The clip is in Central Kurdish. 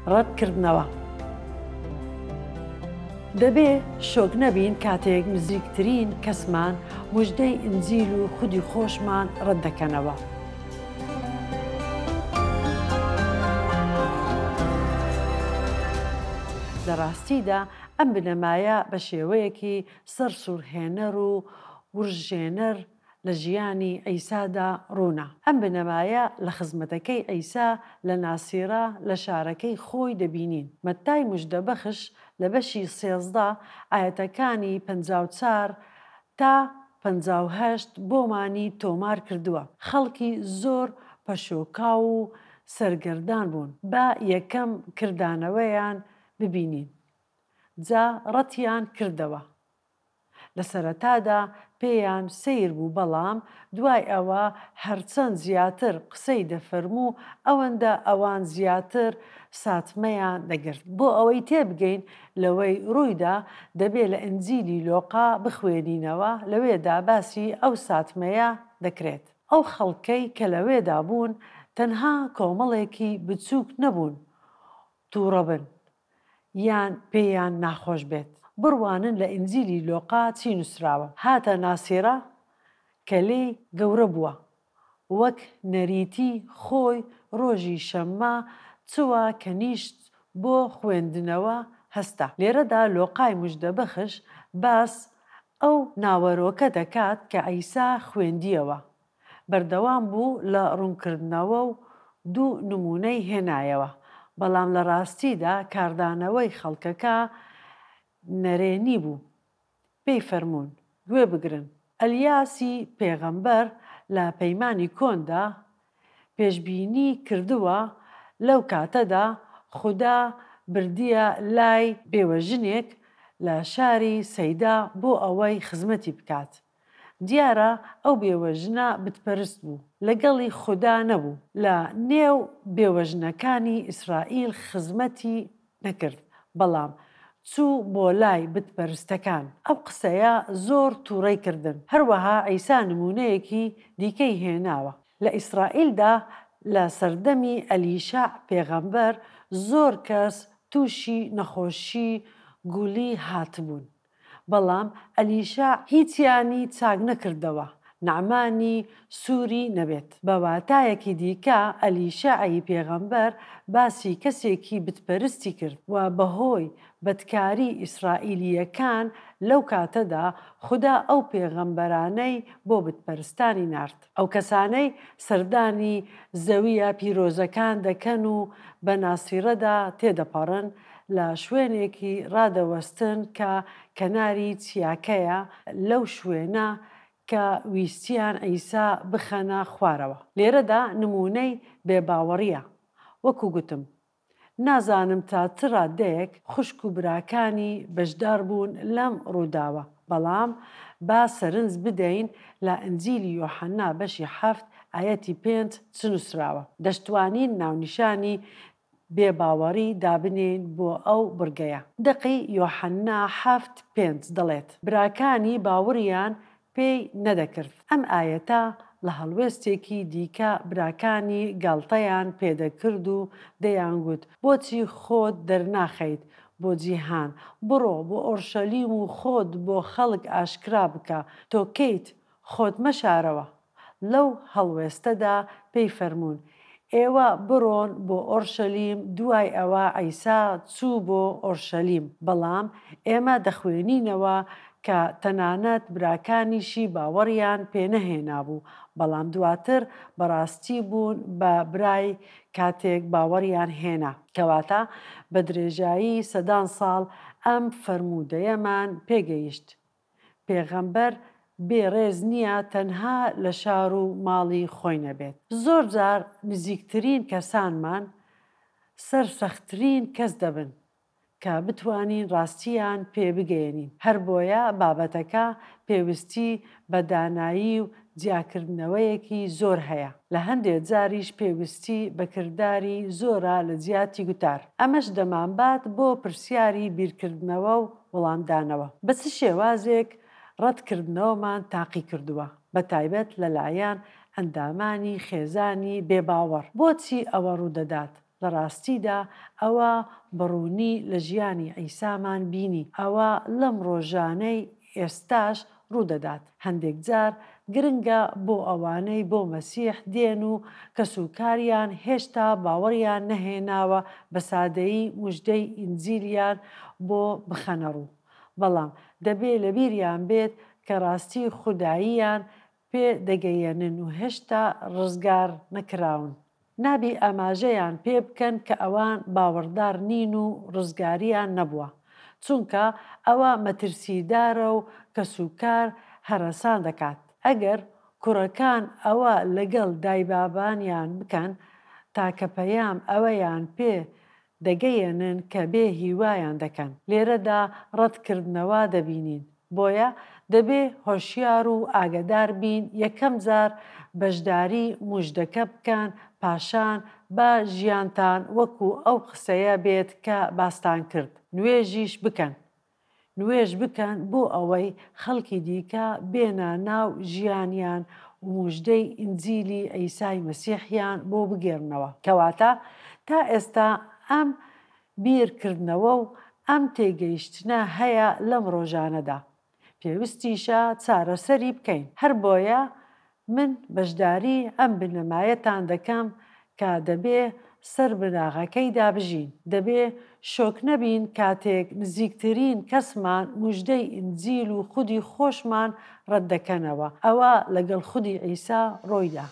ڕەتکردنەوە. دەبێ شۆک نەبین کاتێک نزیکترین کەسمان موژدەی ئنجیل و خودی خۆشمان ڕەت دەکەنەوە. لە ڕاستیدا ئەم بنەمایە بە شێوەیەکی سەرسوورهێنەر و ورژێنەر لە ژیانی ئەیسادا ڕوونە. ئەم بنەمایە لە خزمەتەکەی ئەیسا لە ناسیرە لە شارەکەی خۆی دەبینین. مەتای موژدەبەخش لە بەشی 13 ئاەتەکانی 54 تا 58 بۆمانی تۆمار کردووە. خەڵکی زۆر پەشۆکاو و سەرگەردان بوون. با یەکەم کردانەوەیان ببینین. جا ڕەتیان کردەوە. لە سەرەتادا پێیان سیر بوو، بەڵام دوای ئەوە هەرچەند زیاتر قسەی دەفەرموو ئەوەندە ئەوان زیاتر ساتمەیان دەگرت. بۆ ئەوەی تێبگەین لەوەی ڕوویدا دەبێت لە ئەنجیلی لۆقا بخوێنینەوە، لەوێدا باسی ئەو ساتمەیە دەکرێت. ئەو خەڵکەی کە لەوێدا بوون تەنها کۆمەڵێکی بچووک نەبوون تووڕەبن یان پێیان ناخۆش بێت. بڕوانن لە ئنجیلی لۆقا چی نووسراوە. هاتە ناسیرە کە لێی گەورە بووە، وەک نەریتی خۆی ڕۆژی شەممە چوە کەنیشت بۆ خوێندنەوە هەستا. لێرەدا لۆقای موژدەبەخش باس ئەو ناوەرۆکە دەکات کە ئەیسا خوێندیەوە. بەردەوام بوو لە ڕوونکردنەوە و دوو نمونەی هێنایەوە. بەڵام لە ڕاستیدا کاردانەوەی خەڵکەکە نەرێنی بوو. پێی فەرموون گوێ بگرن. ئەلیاسی پێغەمبەر لە پەیمانی کۆندا پێشبینی کردووە لەو کاتەدا خوددا بردیە لای بێوەژنێک لە شاری سەیدا بۆ ئەوەی خزمەتی بکات. دیارە ئەو بێوەژنە بتپەرست بوو، لەگەڵی خوددا نەبوو. لە نێو بێوەژنەکانی ئیسرائیل خزمەتی نەکرد، بەڵام چوو بۆ لای بتپەرستەکان. ئەو قسەیە زۆر تووڕەی کردن. هەروەها ئەیسا نمونەیەکی دیکەی هێناوە. لە ئیسرائیلدا لە سەردەمی ئەلیشع پێغەمبەر زۆر کەس تووشی نەخۆشی گوڵی هاتبوون، بەڵام ئەلیشع هیچیانی چاک نەکردەوە، نەعمانی سووری نەبێت. بە واتایەکی دیکە ئەلیشعی پێغەمبەر باسی کەسێکی بتپەرستی کرد و بەهۆی بەدکاری ئیسرائیلیەکان لەو کاتەدا خوددا ئەو پێغەمبەرانەی بۆ بتپەرستانی نارد. ئەو کەسانەی سەردانی زەویە پیرۆزەکان دەکەن و بە ناسیرەدا تێدەپەڕن لە شوێنێکی ڕادەوەستن کە کەناری چیاکەیە، لەو شوێنە کە ویستیان ئەیسا بخەنە خوارەوە. لێرەدا نمونەی بێباوەڕیە. وەکو گوتم، نازانم تا چ ڕادەیەک خوشک و براکانی بەشدار بوون لەم ڕووداوە، بەڵام با سەرنج بدەین لە ئەنجیلی یۆحەنا بەشی 7 ئاەتی 5 چ نووسراوە. دەشتوانین ناونیشانی بێباوەڕی دابنێن بۆ ئەو بڕگەیە. دەقی یۆحەنا 7:5 دەڵێت براکانی باوەڕیان پێی نەدەکرد. ئەم ئاەتە لە هەڵوێستێکی دیکە براکانی گاڵتەیان پێدەکرد و دەیانگوت بۆچی خۆت دەرناخەیت بۆ جیهان، بڕۆ بۆ ئۆرشەلیم و خۆت بۆ خەڵک ئاشکرا بکە، تۆ کەیت خۆت مەشارەوە. لەو هەڵوێستەدا پێی فەرموون ئێوە بڕۆن بۆ ئۆرشەلیم. دوای ئەوە ئەیسا چوو بۆ ئۆرشەلیم، بەڵام ئێمە دەخوێنینەوە کە تەنانەت براکانیشی باوەڕیان پێنەهێنا بوو، بەڵام دواتر بەڕاستی بوون بە برای کاتێک باوەڕیان هێنا. کەواتە بە درێژایی سەدان ساڵ ئەم فەرموودەیەمان پێگەیشت. پێغەمبەر بێڕێز نییە تەنها لە شار و ماڵی خۆی نەبێت. زۆر جار نزیکترین کەسانمان سەرسەختترین کەس دەبن کە بتوانین ڕاستیان پێ بگەێنین. هەر بۆیە بابەتەکە پێویستی بە دانایی و جیاکردنەوەیەکی زۆر هەیە. لە هەندێک جاریش پێویستی بەکردداری زۆرە لە جیاتی گوتار. ئەمەش دەمانبات بۆ پرسیاری بیرکردنەوە و وەڵامدانەوە. بە چ شێوازێک ڕەتکردنەوەمان تاقی کردووە، بە تایبەت لەلایەن ئەندامانی خێزانی بێباوەڕ. بۆچی ئەوە ڕوودەدات؟ لە ڕاستیدا ئەوە بەڕوونی لە ژیانی عیسامان بینی، ئەوە لەم ڕۆژانەی ئێستاش ڕوودەدات. هەندێک جار گرنگە بۆ ئەوانەی بۆ مەسیح دێن و کەسوکاریان هێشتا باوەڕیان نەهێناوە بە سادەیی موژدەی ئینجیلیان بۆ بخەنە ڕوو. بەڵام دەبێت لەبیریان بێت کە ڕاستی خوداییان پێ دەگەیەنن و هێشتا ڕزگار نەکراون. نابی ئاماژەیان پێ بکەن کە ئەوان باوەڕدار نین و ڕزگاریان نەبووە، چونکە ئەوە مەترسیدارە و کەسوکار هەرەسان دەکات. ئەگەر کوڕەکان ئەوە لەگەڵ دایبابانیان بکەن تاکە پەیام ئەوەیان پێ دەگەیەنن کە بێ هیوایان دەکەن، لێرەدا ڕەتکردنەوە دەبینین. بۆیە دەبێ هۆشیار و ئاگدار بین، یەکەم جار بەشداری موژدەکە بکەن، پاشان بە ژیانتان وەکو ئەو قسەیە بێت کە باستان کرد. نوێژیش بکەن. نوێژ بکەن بۆ ئەوەی خەڵکی دیکە بێنە ناو ژیانیان و موژدەی ئینجیلی عیسای مەسیحیان بۆ بگێڕنەوە. کەواتە تا ئێستا ئەم بیرکردنەوە و ئەم تێگەیشتنە هەیە لەم ڕۆژانەدا. پێویستیشە چارەسەری بکەین. هەر بۆیە من بەشداری ئەم بنەمایەتان دەکەم کە دەبێ سەر بناغەکەی دابژین. دەبێ شۆک نەبین کاتێک نزیکترین کەسمان موژدەی ئینجیل و خودی خۆشمان ڕەت دەکەنەوە. ئەوە لەگەڵ خودی عیسا ڕۆیدا.